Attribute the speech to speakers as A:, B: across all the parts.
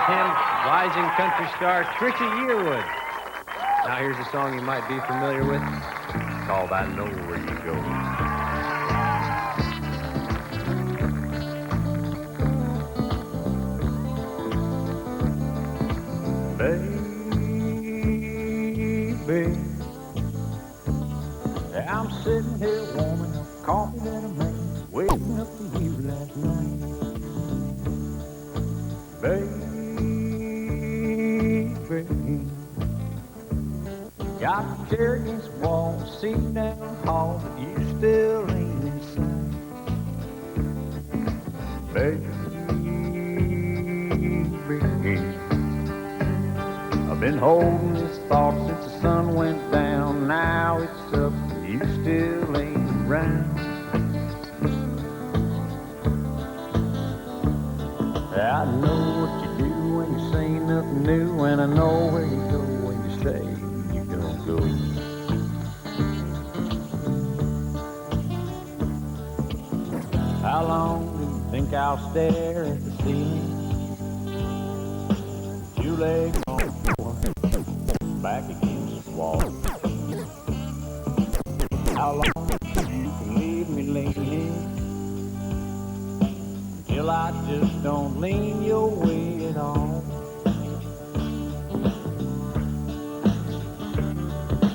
A: with him, rising country star Trisha Yearwood. Now here's a song you might be familiar with, called I Know Where You Go.
B: Baby, I'm sitting here warming up coffee that I made, waiting up for you last night. Baby, got a chair against the wall, seat down the hall, but you still ain't inside. Baby, I've been holding this thought since the sun went down. Now it's up, you still ain't around. I know what you do when you say nothing new, and I know where you go when you say you're gonna go. How long do you think I'll stare at the ceiling? Two legs on the floor, back against the wall. How long you can leave me leaning till I just don't lean your way at all?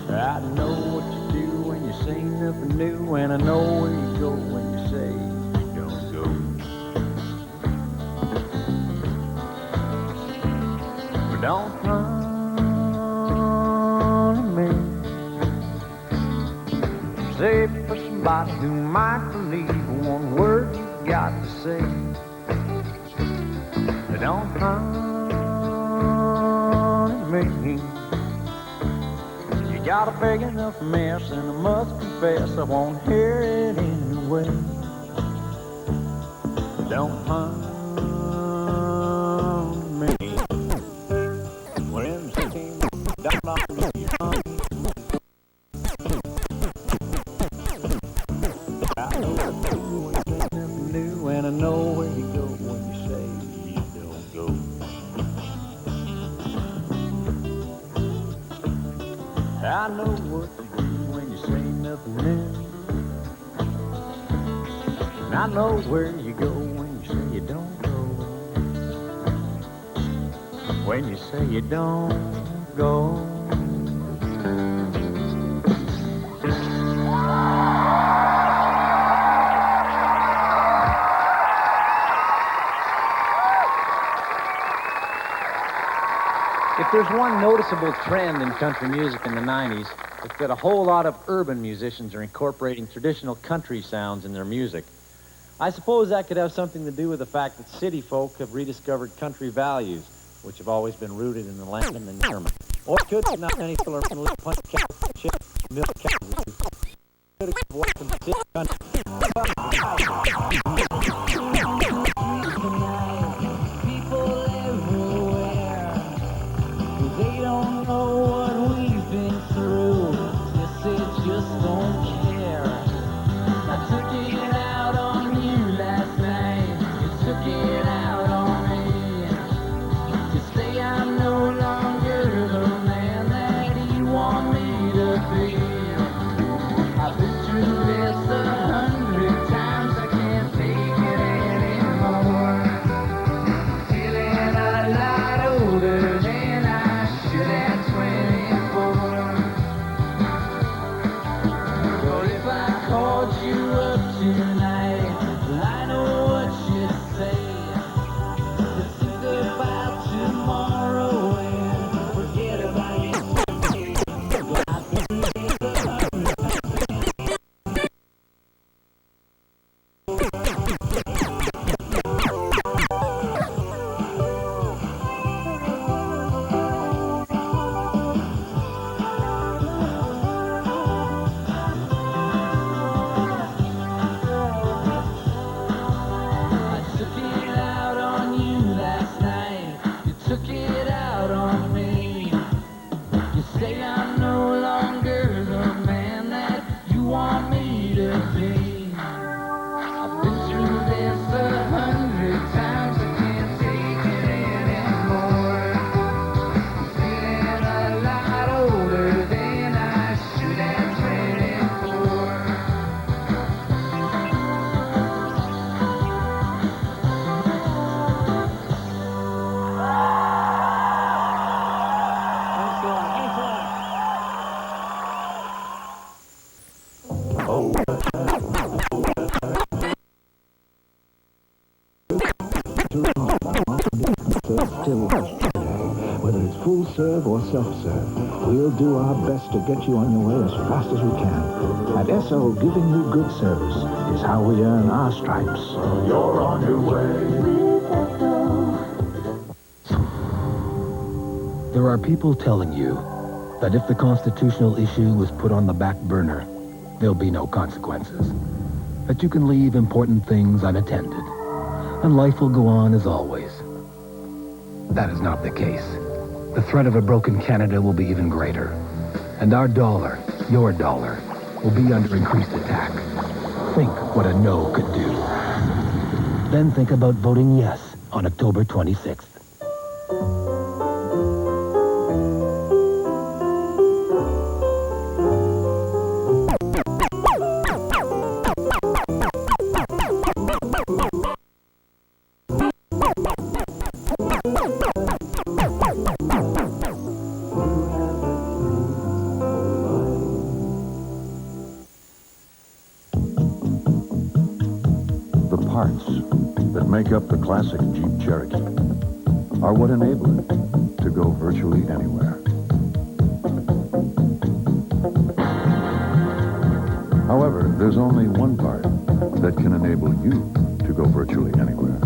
B: I know what you do when you say nothing new, and I know where you go when you say you don't go. But don't run me. Save it for somebody who might believe one word you got to say. But don't run me. You got a big enough mess, and I must confess I won't hear it anyway. But don't run me. When something down on me, I know what you do when you say nothing new, and I know where you go when you say you don't go. I know what you do when you say nothing new, and I know where you go when you say you don't go. When you say you don't go.
A: If there's one noticeable trend in country music in the 90s, it's that a whole lot of urban musicians are incorporating traditional country sounds in their music. I suppose that could have something to do with the fact that city folk have rediscovered country values, which have always been rooted in the land and the environment. Or it could be not many people are going to live punch cows, chips, milk cows. Could have walked in the city country.
B: They don't know what we've been through. Yes, they just don't care. I took it out on you last night. You took it out on me. To say I'm no longer the man that you want me to be. I've been through this 100 times. I can't
C: Still today, whether it's full serve or self-serve, we'll do our best to get you on your way as fast as we can. At SO, giving you good service is how we earn our stripes.
D: You're on your way.
E: There are people telling you that if the constitutional issue was put on the back burner, there'll be no consequences. That you can leave important things unattended, and life will go on as always. That is not the case. The threat of a broken Canada will be even greater. And our dollar, your dollar, will be under increased attack. Think what a no could do. Then think about voting yes on October 26th.
D: The parts that make up the classic Jeep Cherokee are what enable it to go virtually anywhere. However, there's only one part that can enable you to go virtually anywhere.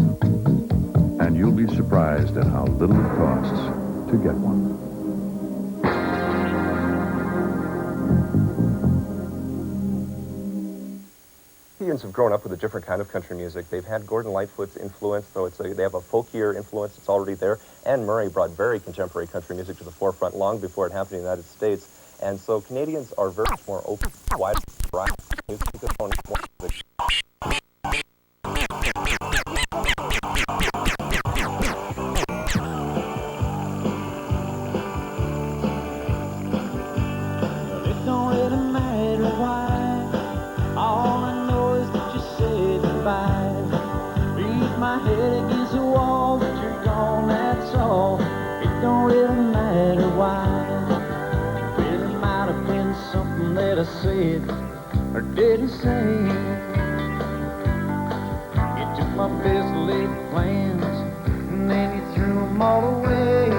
D: And you'll be surprised at how little it costs to get one.
F: Canadians have grown up with a different kind of country music. They've had Gordon Lightfoot's influence, so they have a folkier influence that's already there. Anne Murray brought very contemporary country music to the forefront long before it happened in the United States. And so Canadians are very much more open, wide variety of music.
B: It don't really matter why. All I know is that you said goodbye. Beat my head against the wall, but you're gone, that's all. It don't really matter why. Well, it might have been something that I said or didn't say. You took my best laid plans and then you threw them all away.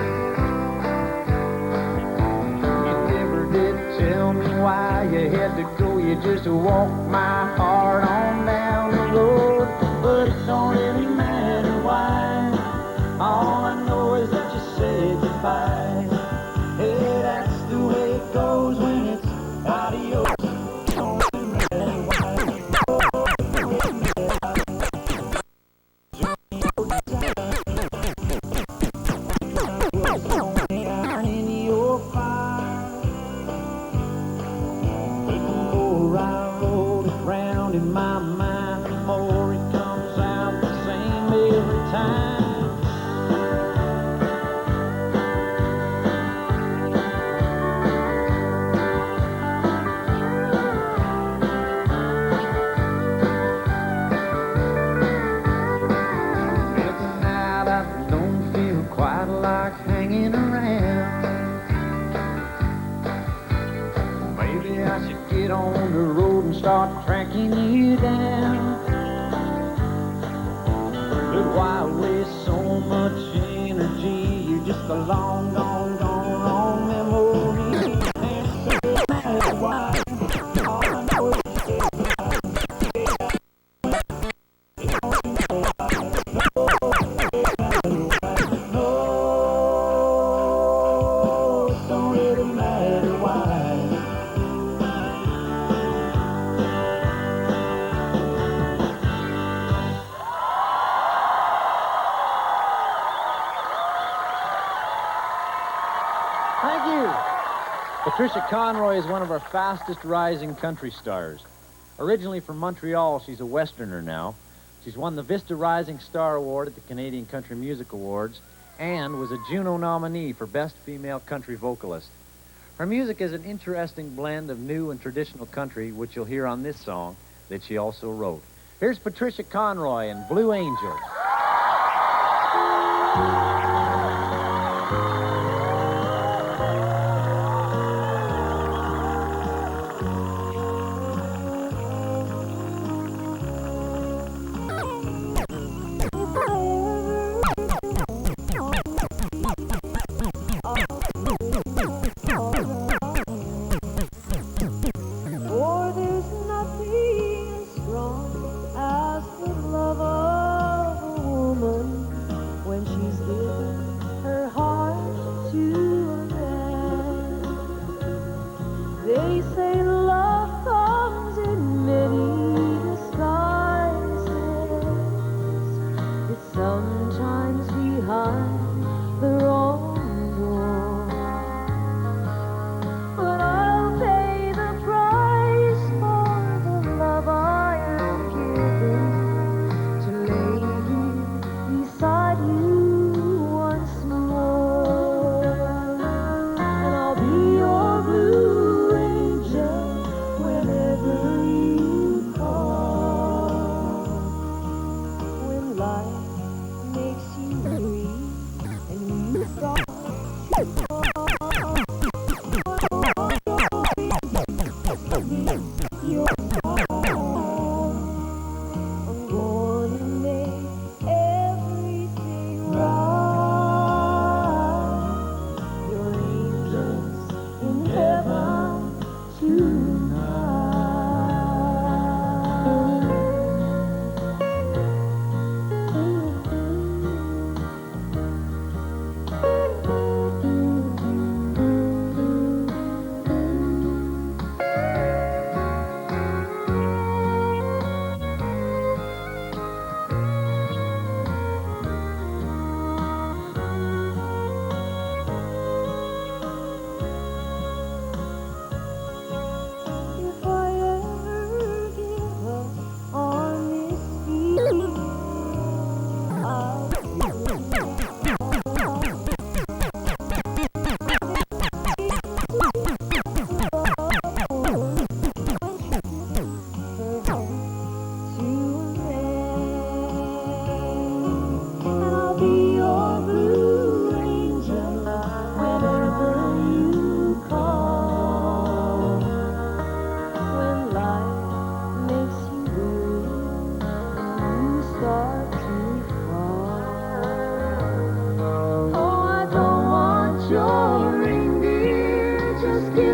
B: You never did tell me why you had to go. You just walked my heart on down the road. But it don't really matter why. All I know is that you said goodbye. Hey, that's the way it goes when it's adios. It don't really matter why. In your fire. The more I roll it round in my mind, the more it comes out the same every time. Well, tonight I don't feel quite like hanging around. Maybe I should get on the road and start tracking you down. But why waste so much energy? You're just a long gone, wrong memory. And so it matters why. All I know is no, it don't really matter why.
A: Thank you. Patricia Conroy is one of our fastest rising country stars. Originally from Montreal, she's a Westerner now. She's won the Vista Rising Star Award at the Canadian Country Music Awards and was a Juno nominee for Best Female Country Vocalist. Her music is an interesting blend of new and traditional country, which you'll hear on this song that she also wrote. Here's Patricia Conroy and Blue Angels.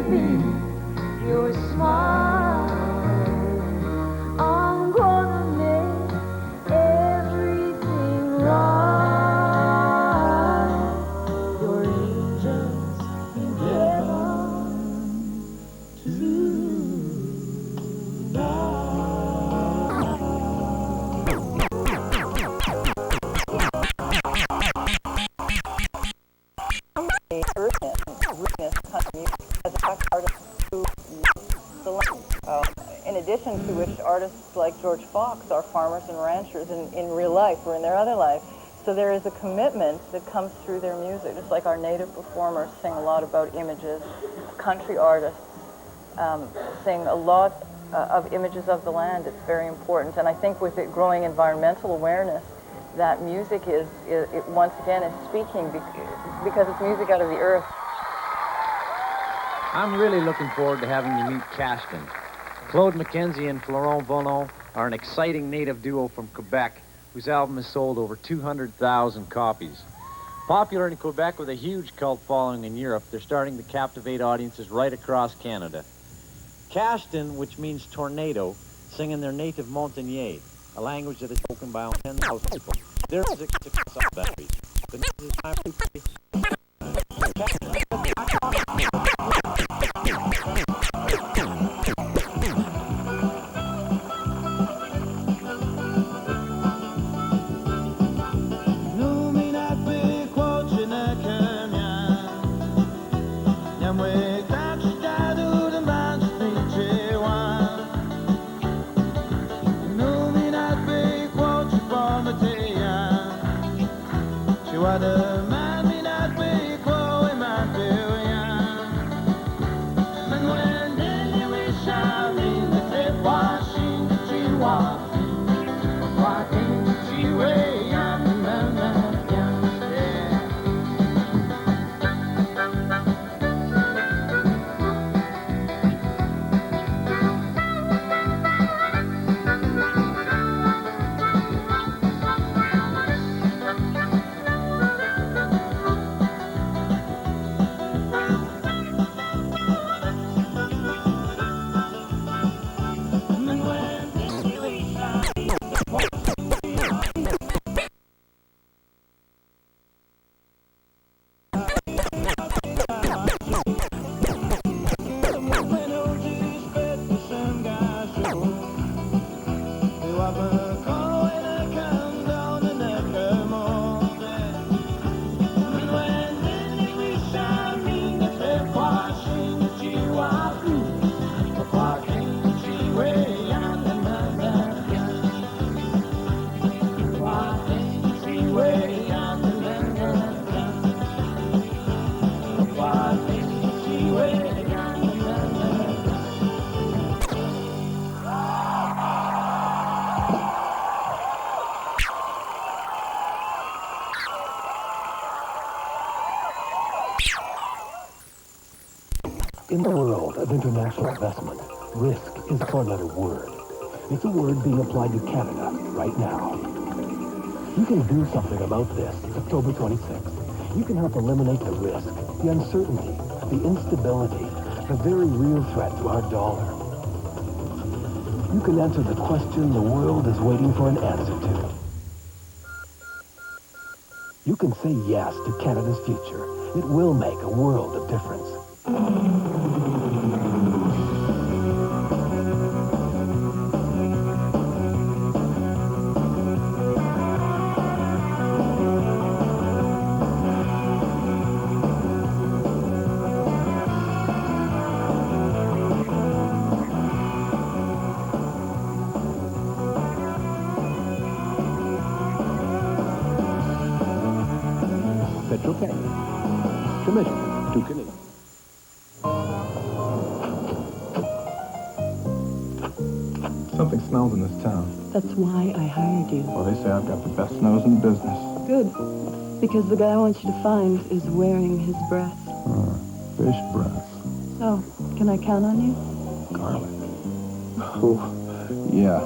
B: me your smile. I'm gonna make everything right. Your angels in heaven
G: in addition to which artists like George Fox are farmers and ranchers in real life or in their other life. So there is a commitment that comes through their music, just like our native performers sing a lot about images. Country artists sing a lot of images of the land. It's very important. And I think with it growing environmental awareness, that music is once again is speaking because it's music out of the earth.
A: I'm really looking forward to having you meet Cashton. Claude McKenzie and Florent Bonneau are an exciting native duo from Quebec whose album has sold over 200,000 copies. Popular in Quebec with a huge cult following in Europe, they're starting to captivate audiences right across Canada. Cashton, which means tornado, sing in their native Montagnier, a language that is spoken by only 10,000 people. Their music is success batteries. But this is time to play.
E: In the world of international investment, risk is a four-letter word. It's a word being applied to Canada right now. You can do something about this October 26th. You can help eliminate the risk, the uncertainty, the instability, the very real threat to our dollar. You can answer the question the world is waiting for an answer to. You can say yes to Canada's future. It will make a world of difference. Petro-Canada. Committed to Canada.
H: Something smells in this town.
I: That's why I hired you.
H: Well, they say I've got the best nose in the business.
I: Good. Because the guy I want you to find is wearing his breath.
H: Fish breath.
I: So, can I count on you?
H: Garlic. Oh, yeah.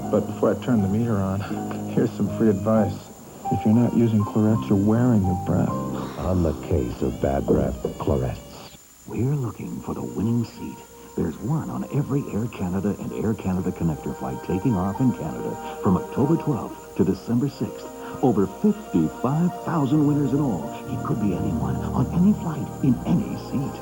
H: But before I turn the meter on, here's some free advice. If you're not using Clarets, you're wearing your breath.
C: On the case of bad breath, Clarets. We're looking for the winning seat. There's one on every Air Canada and Air Canada Connector flight taking off in Canada from October 12th to December 6th. Over 55,000 winners in all. It could be anyone on any flight in any seat.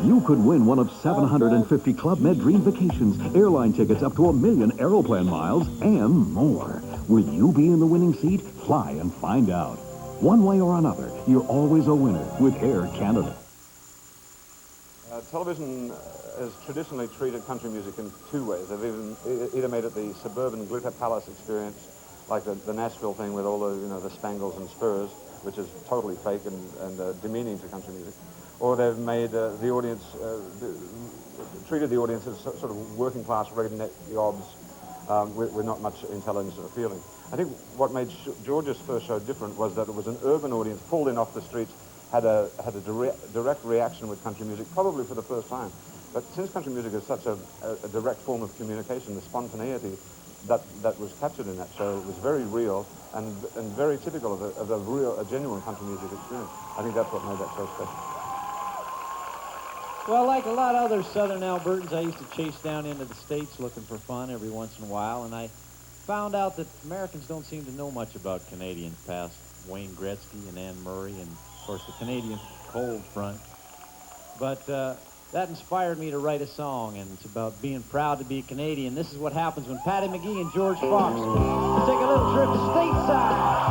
C: You could win one of 750 Club Med Dream Vacations, airline tickets up to 1 million Aeroplan miles, and more. Will you be in the winning seat? Fly and find out. One way or another, you're always a winner with Air Canada.
J: Television has traditionally treated country music in two ways. They've either made it the suburban glitter palace experience, like the Nashville thing with all the, the spangles and spurs, which is totally fake and demeaning to country music, or they've made the audience, treated the audience as sort of working class redneck yobs with not much intelligence or feeling. I think what made George's first show different was that it was an urban audience pulled in off the streets, had a direct reaction with country music, probably for the first time. But since country music is such a direct form of communication, the spontaneity that was captured in that show was very real and very typical of a genuine country music experience. I think that's what made that show special.
A: Well, like a lot of other southern Albertans, I used to chase down into the States looking for fun every once in a while, and I found out that Americans don't seem to know much about Canadians past Wayne Gretzky and Anne Murray and, of course, the Canadian cold front. But that inspired me to write a song, and it's about being proud to be a Canadian. This is what happens when Patty McGee and George Fox take a little trip to stateside.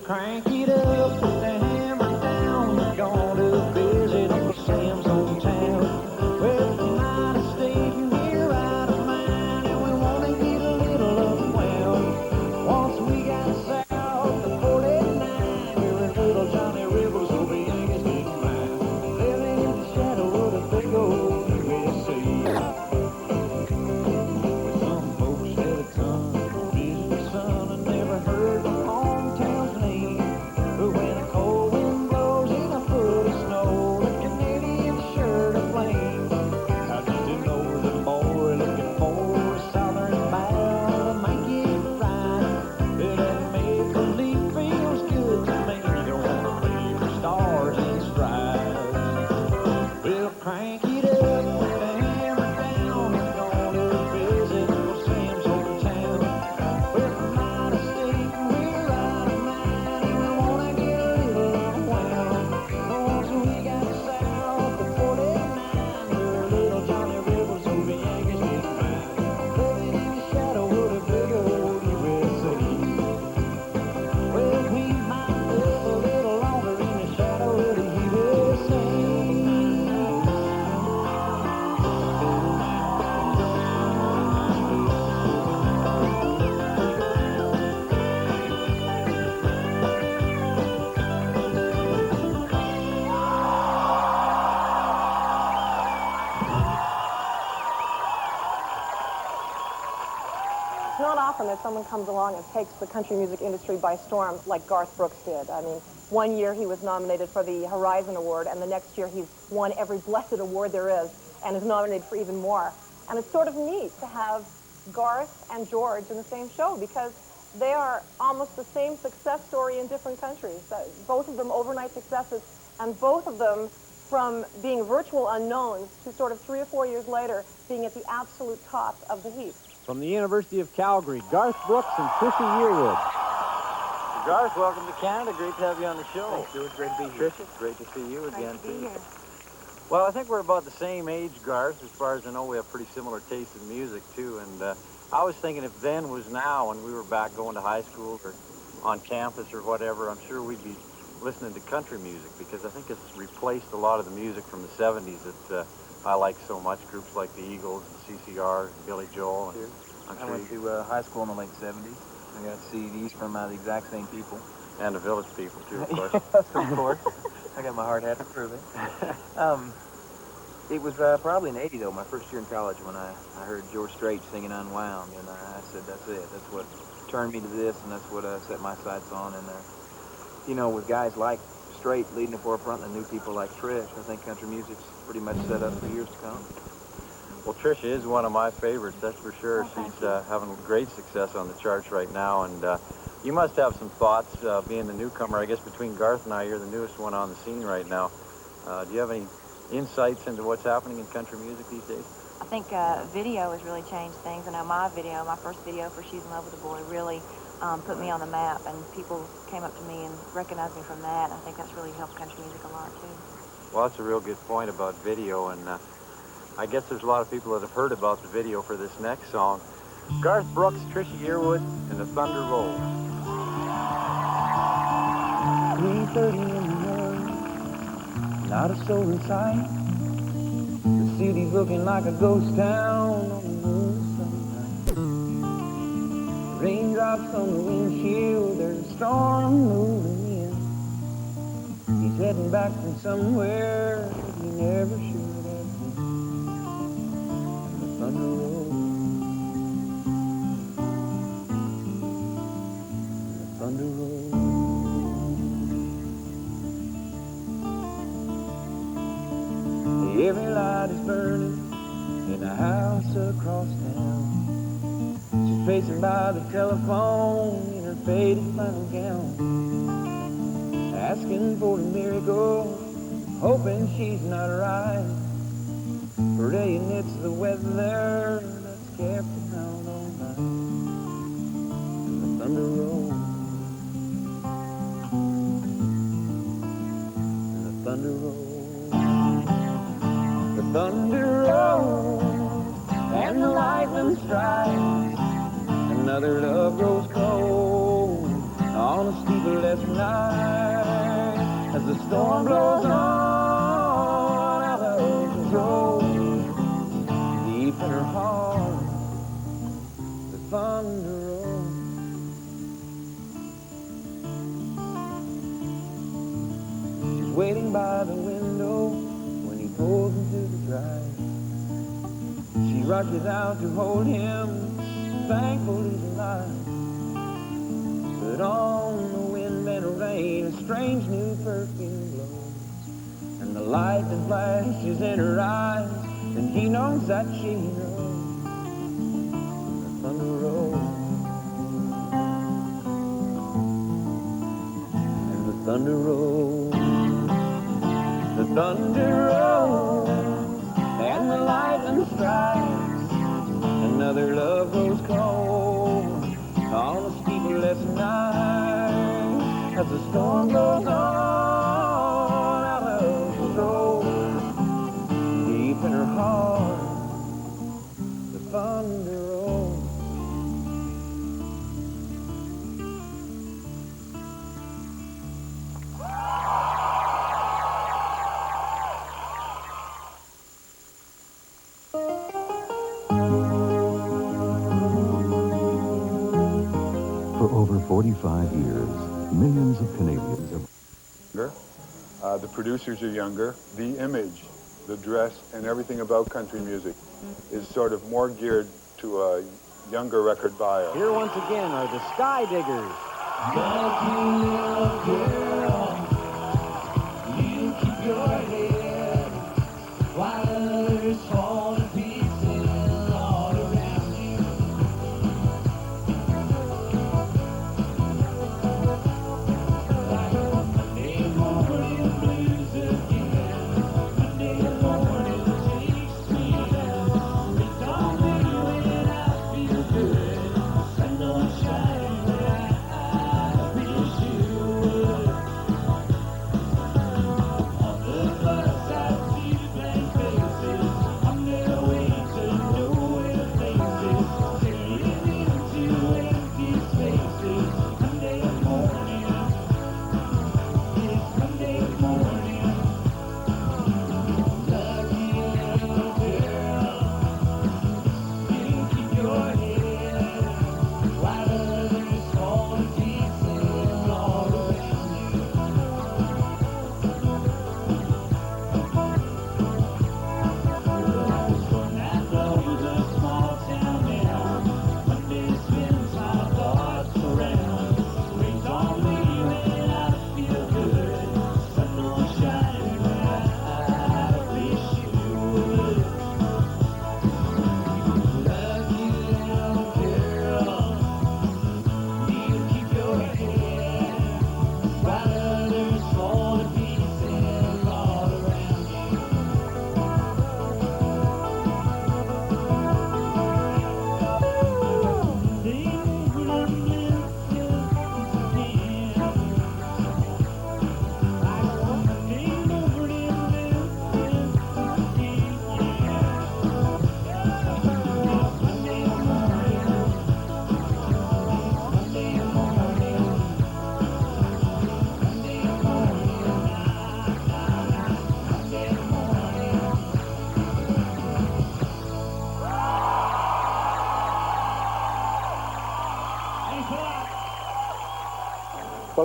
A: Crank it up, put the hammer down. We're going to visit Uncle Sam's hometown. Well, we might have stayed here out of mind, and we want to get a little unwound. Once we got south of 49, we were in little Johnny Rivers over Yankees Big Mine, living in the shadow of the big old USA. Some folks had a ton of business, son, and never heard the hometown's name. But when a cold wind blows in a foot of snow, the Canadians sure to flame. Now just a northern boy looking for a southern bound to make it right. But that make-believe feels good to me. You wanna play for stars and stripes. We'll crank it up, put the hammer down. We're gonna visit Uncle Sam's hometown. Well, we might have stayed here out of mind, and we wanna get a little unwound. Once we got south of 49, we were little Johnny Rivers over Yankees Big Mine, living in the shadow of the big old USA. Well, we might live a little longer in the shadow of the USA.
K: It's not often that someone comes along and takes the country music industry by storm like Garth Brooks did. I mean, one year he was nominated for the Horizon Award, and the next year he's won every blessed award there is and is nominated for even more. And it's sort of neat to have Garth and George in the same show because they are almost the same success story in different countries. Both of them overnight successes, and both of them from being virtual unknowns to sort of 3 or 4 years later being at the absolute top of the heap.
A: From the University of Calgary, Garth Brooks and Trisha Yearwood.
L: Garth, welcome to Canada. Great to have you on the show.
M: Thanks, Stuart. Great to be here.
L: Tricia, great to see you again,
K: Nice to be
L: too.
K: here.
L: Well, I think we're about the same age, Garth. As far as I know, we have pretty similar tastes in music, too. And I was thinking if then was now and we were back going to high school or on campus or whatever, I'm sure we'd be listening to country music because I think it's replaced a lot of the music from the 70s that I like so much. Groups like the Eagles, and CCR, and Billy Joel. And
M: I went to high school in the late 70s. I got CDs from the exact same people.
L: And the Village People, too, of course.
M: Yes, of course. I got my hard hat to prove it. It was probably in '80 though, my first year in college, when I heard George Strait singing "Unwound," and I said, "That's it. That's what turned me to this, and that's what I set my sights on." And you know, with guys like Strait leading the forefront, and new people like Trish, I think country music's pretty much set up for years to come.
L: Well, Trisha is one of my favorites, that's for sure. She's having great success on the charts right now, and you must have some thoughts, being the newcomer. I guess between Garth and I, you're the newest one on the scene right now. Do you have any insights into what's happening in country music these days?
N: I think video has really changed things. I know my first video for She's in Love with a Boy really put me on the map, and people came up to me and recognized me from that. I think that's really helped country music a lot, too. Well, that's a real good point about video, and I guess there's a lot of people that have heard about the video for this next song. Garth Brooks, Trisha Yearwood, and The Thunder Rolls.
B: 3:30 in the morning, not a soul in sight. The city's looking like a ghost town on the moon sunlight. Raindrops on the windshield, there's a storm moving in. He's heading back from somewhere he never should have been. And the thunder rolls. And the thunder rolls. Every light is burning in a house across town. She's pacing by the telephone in her faded flannel gown, asking for a miracle, hoping she's not right. Praying it's the weather that's kept her out all night. And the thunder rolls. And the thunder rolls. The thunder rolls and the lightning strikes. Another love grows cold on a sleepless night. As the storm blows on out of control, deep in her heart, the thunder rolls. She's waiting by the window when he pulls into the drive. She rushes out to hold him, thankful he's alive. But on the wind and rain, a strange new perfume blows, and the light that flashes in her eyes, and he knows that she knows. The thunder rolls, and the thunder rolls. The thunder rolls, and the lightning strikes. Another love grows cold on a sleepless night. As the storm goes on out of control, deep in her heart, the thunder rolls.
D: For over 45 years, millions of Canadians have...
O: The producers are younger. The image, the dress, and everything about country music is sort of more geared to a younger record buyer.
A: Here once again are the Sky Diggers.
B: Lucky little girl, you keep your head while others fall to pieces all around you. Like Monday morning blues again, Monday morning takes me down. It don't matter when I feel good, sun don't shine. I wish you would.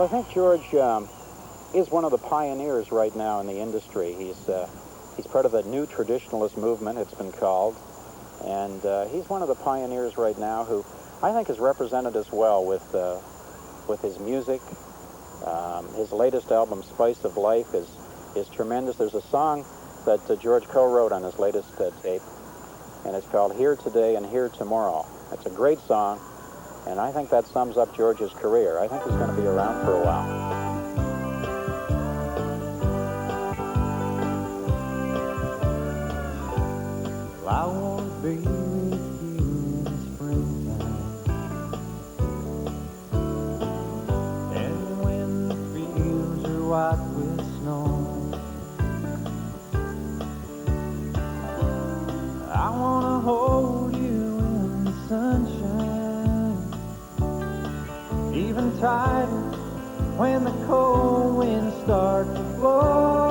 P: Well, I think George is one of the pioneers right now in the industry. He's part of the new traditionalist movement, it's been called, and he's one of the pioneers right now who I think is represented as well with his music. His latest album, Spice of Life, is tremendous. There's a song that George co-wrote on his latest tape, and it's called Here Today and Here Tomorrow. It's a great song, and I think that sums up George's career. I think he's going to be around for a while.
B: I want to be with you in the springtime, and when the fields are white with snow, I want to hold you in the sunshine, even tighter when the cold winds start to blow.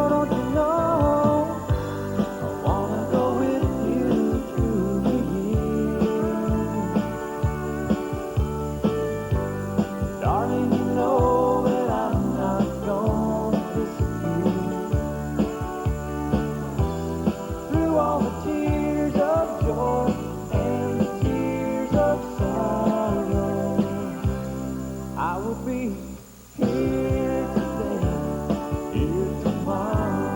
B: Don't you know, I want to go with you through the years. Darling, you know that I'm not gonna disappear. Through all the tears of joy and the tears of sorrow, I will be here today, here tomorrow.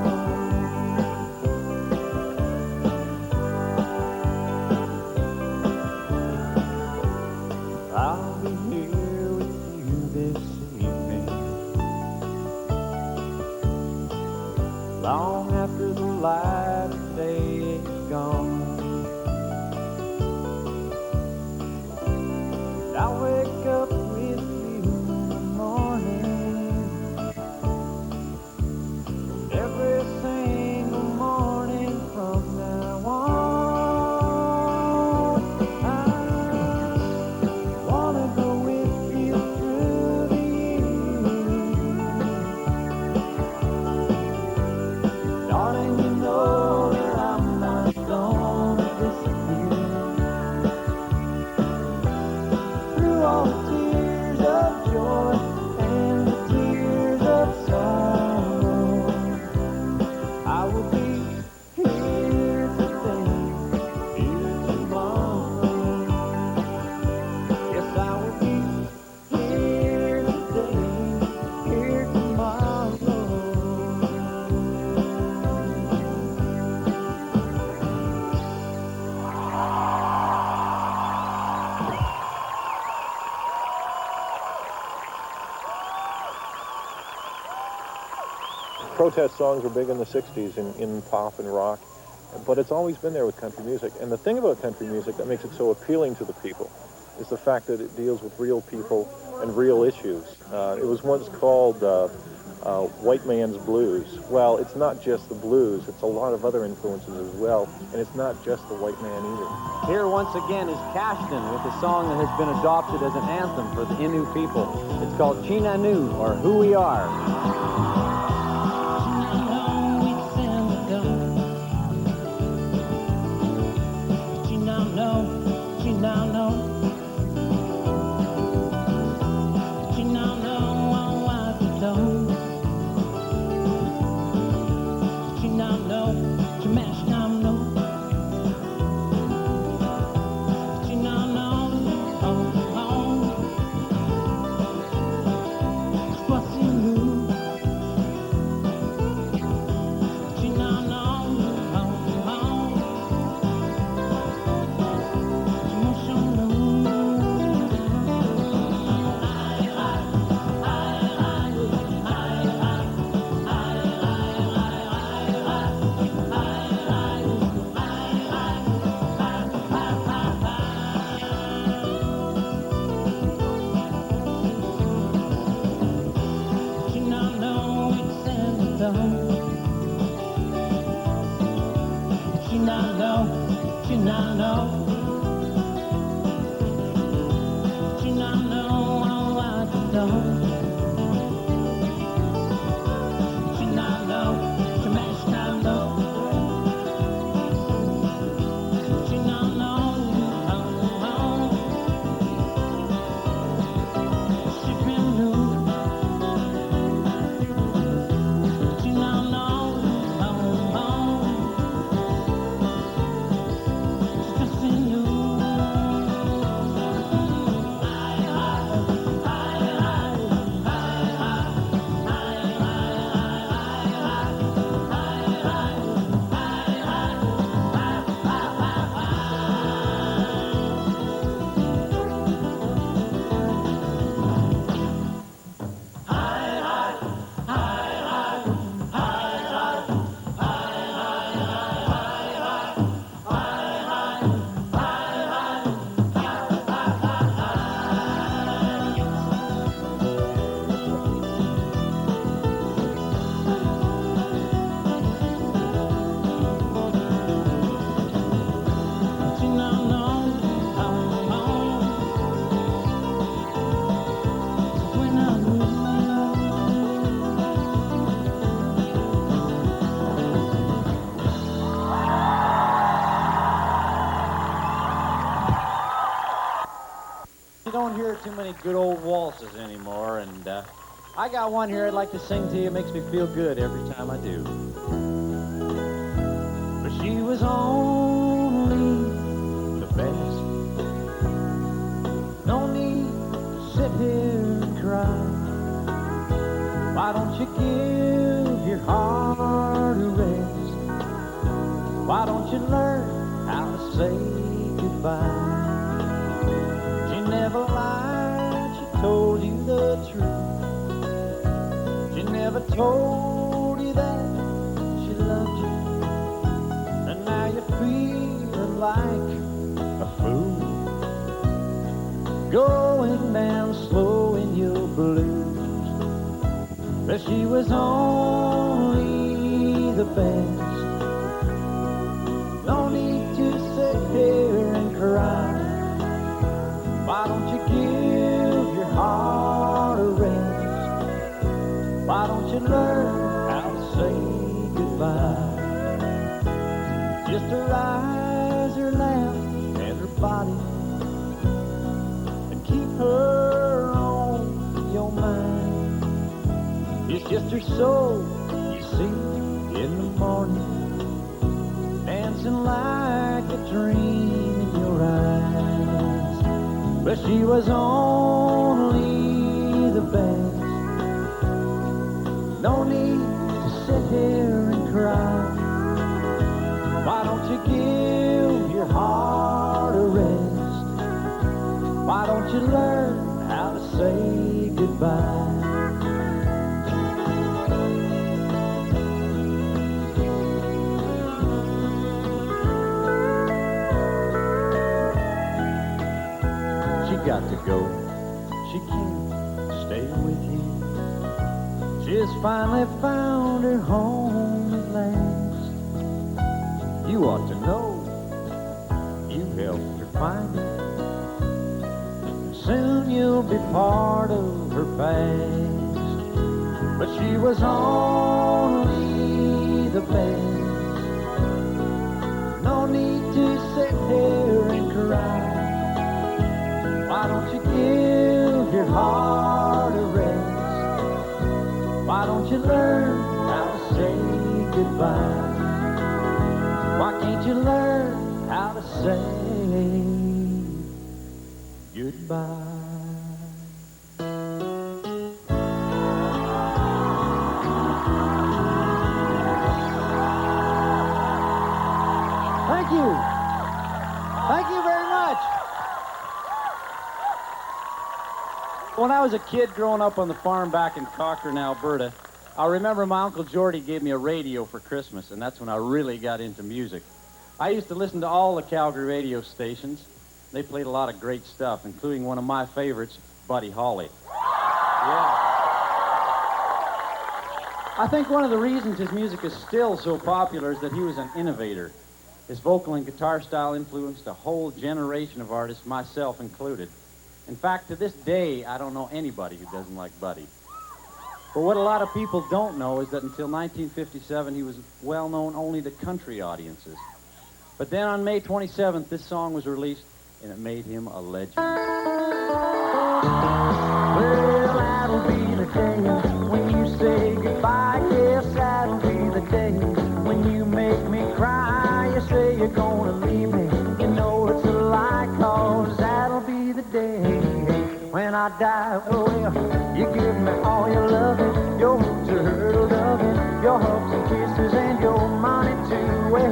B: I'll be here with you this evening, long after the light of day is gone. I'll wake up with you in the morning, every single morning from now on. I wanna go with you through the years. Darling, you know that I'm not gonna disappear. Through all the tears of joy and the tears of sorrow, I will be here today, here tomorrow. Yes, I will be here today, here tomorrow.
F: Protest songs were big in the 60s in pop and rock, but it's always been there with country music. And the thing about country music that makes it so appealing to the people is the fact that it deals with real people and real issues. It was once called white man's blues. Well, it's not just the blues, it's a lot of other influences as well, and it's not just the white man either.
A: Here once again is Cashton with a song that has been adopted as an anthem for the Innu people. It's called Chinanu, or Who We Are.
B: What's in you?
A: good old waltzes anymore, and I got one here I'd like to sing to you. It makes me feel good every time I do. But she was only the best. No need to sit here and cry. Why don't you give your heart a rest? Why don't you learn how to say goodbye? She never lied, she told you the truth. She never told you that she loved you. And now you're feeling like a fool, going down slow in your blues. But she was only the best. No need to sit here and cry. Why don't you give your heart a rest? Why don't you learn how to say goodbye? Just to rise her laugh and her body and keep her on your mind. It's just her soul you see in the morning, dancing like a dream in your eyes. But she was only the best. No need to sit here and cry. Why don't you give your heart a rest? Why don't you learn how to say goodbye? She got to go. She can't stay with you. She's finally found her home at last. You ought to know you helped her find it. Soon you'll be part of her past. But she was only the best. No need to sit here and cry. Why don't you give your heart a rest? Why don't you learn how to say goodbye? Why can't you learn how to say goodbye? Thank you. Thank you very much. When I was a kid growing up on the farm back in Cochrane, Alberta, I remember my Uncle Geordie gave me a radio for Christmas, and that's when I really got into music. I used to listen to all the Calgary radio stations. They played a lot of great stuff, including one of my favorites, Buddy Holly. Yeah. I think one of the reasons his music is still so popular is that he was an innovator. His vocal and guitar style influenced a whole generation of artists, myself included. In fact, to this day, I don't know anybody who doesn't like Buddy. But what a lot of people don't know is that until 1957, he was well known only to country audiences. But then on May 27th, this song was released, and it made him a legend.
B: Well, that'll be the day when you say goodbye. Yes, that'll be the day when you make me cry. You say you're gonna leave me. You know it's a lie, 'cause that'll be the day when I die. Oh, well, you give me all your loving, your turtle doving, your hugs and kisses, and your money too. Well,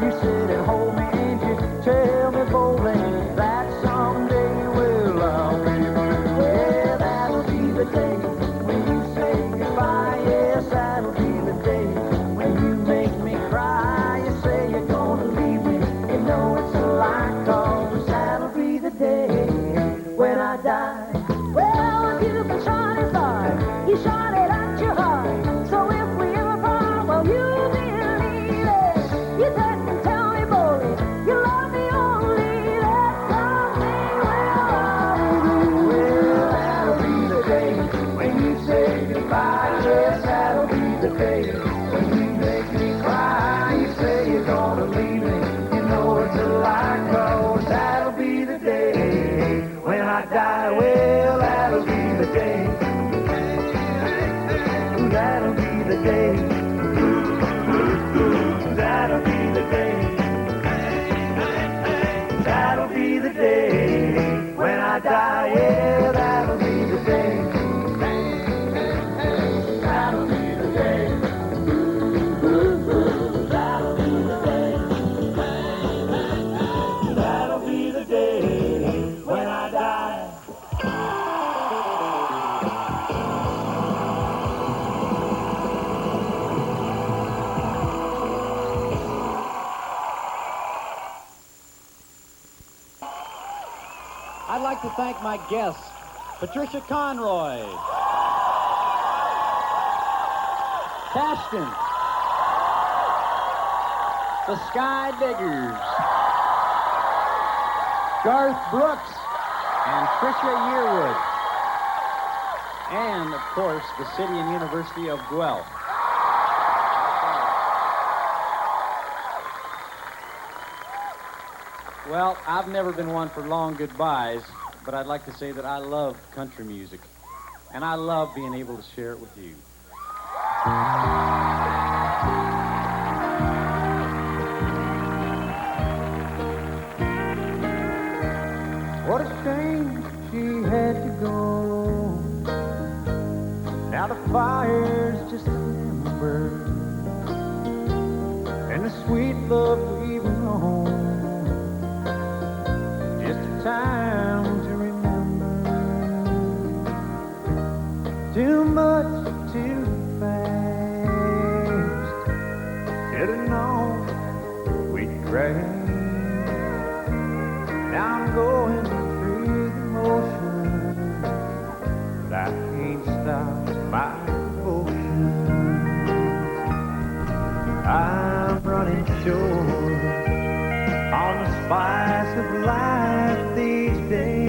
B: you sit and hold me, and you tell me boldly that someday, well, I'll be blue. Yeah, that'll be the day when you say goodbye. Yes, that'll be the day when you make me cry. You say you're gonna leave me. You know it's a lie, 'cause that'll be the day when I die. Well, if you've been shot as hard, you shot it at your heart. So if we ever part, well, you believe it. You didn't tell me, boy, you love me only. That someday, well, I'll be blue. Well, that'll be the day when you say goodbye. Yes, that'll be the day when you make me cry. You say you're gonna leave me. You know it's a lie, 'cause that'll be the day when I die. Well,
A: like to thank my guests, Patricia Conroy, Cashton, the Sky Diggers, Garth Brooks, and Tricia Yearwood, and, of course, the City and University of Guelph. Well, I've never been one for long goodbyes, but I'd like to say that I love country music, and I love being able to share it with you.
B: What a shame she had to go. Now the fire's just an ember, and the sweet love we've known, just a time to remember. Too much, too fast. Should have known we'd crash. Now I'm going through the motions, but I can't stop my devotion. I'm running short on the spice of life these days.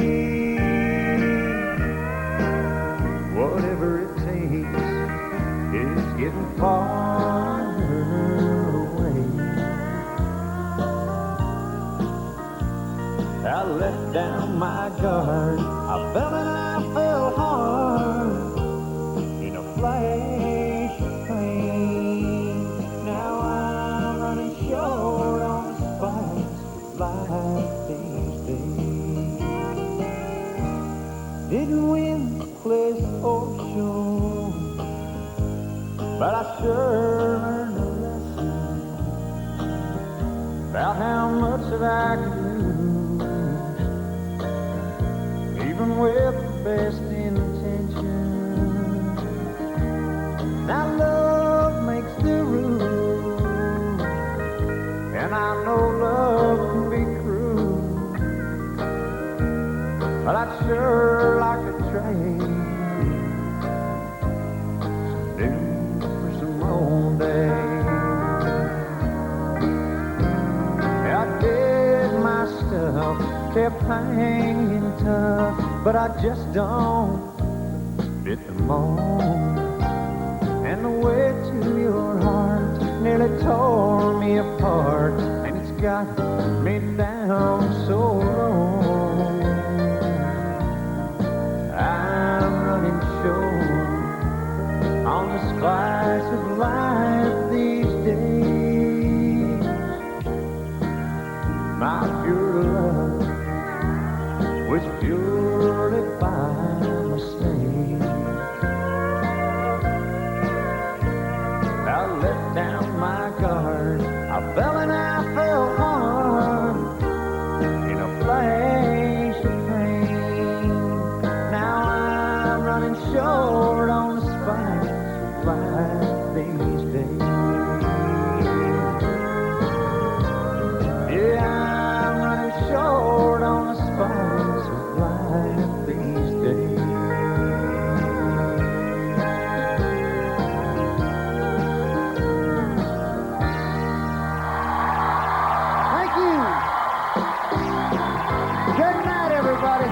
B: Whatever it takes is getting farther away. I let down my guard, I fell and I fell hard in a flash of pain. Now I'm running short on the spice of life these days. Didn't win the place or show, but I sure learned a lesson about how much that I could lose, even with the best intentions. Now love makes the rules, and I know love can be cruel, but I'd sure like to trade some new for some old days. I did my stuff, kept hanging tough, but I just don't fit the mold. And the way to your heart nearly tore me apart, and it's got me down so low. I'm running short on the spice of life these days. My pure love was purely by mistake. I let down my guard, I fell and I fell hard in a flash of pain. Now I'm running short on the spice of life these days. Yeah, I'm running short on the spice of life these days. Thank you. Good night, everybody.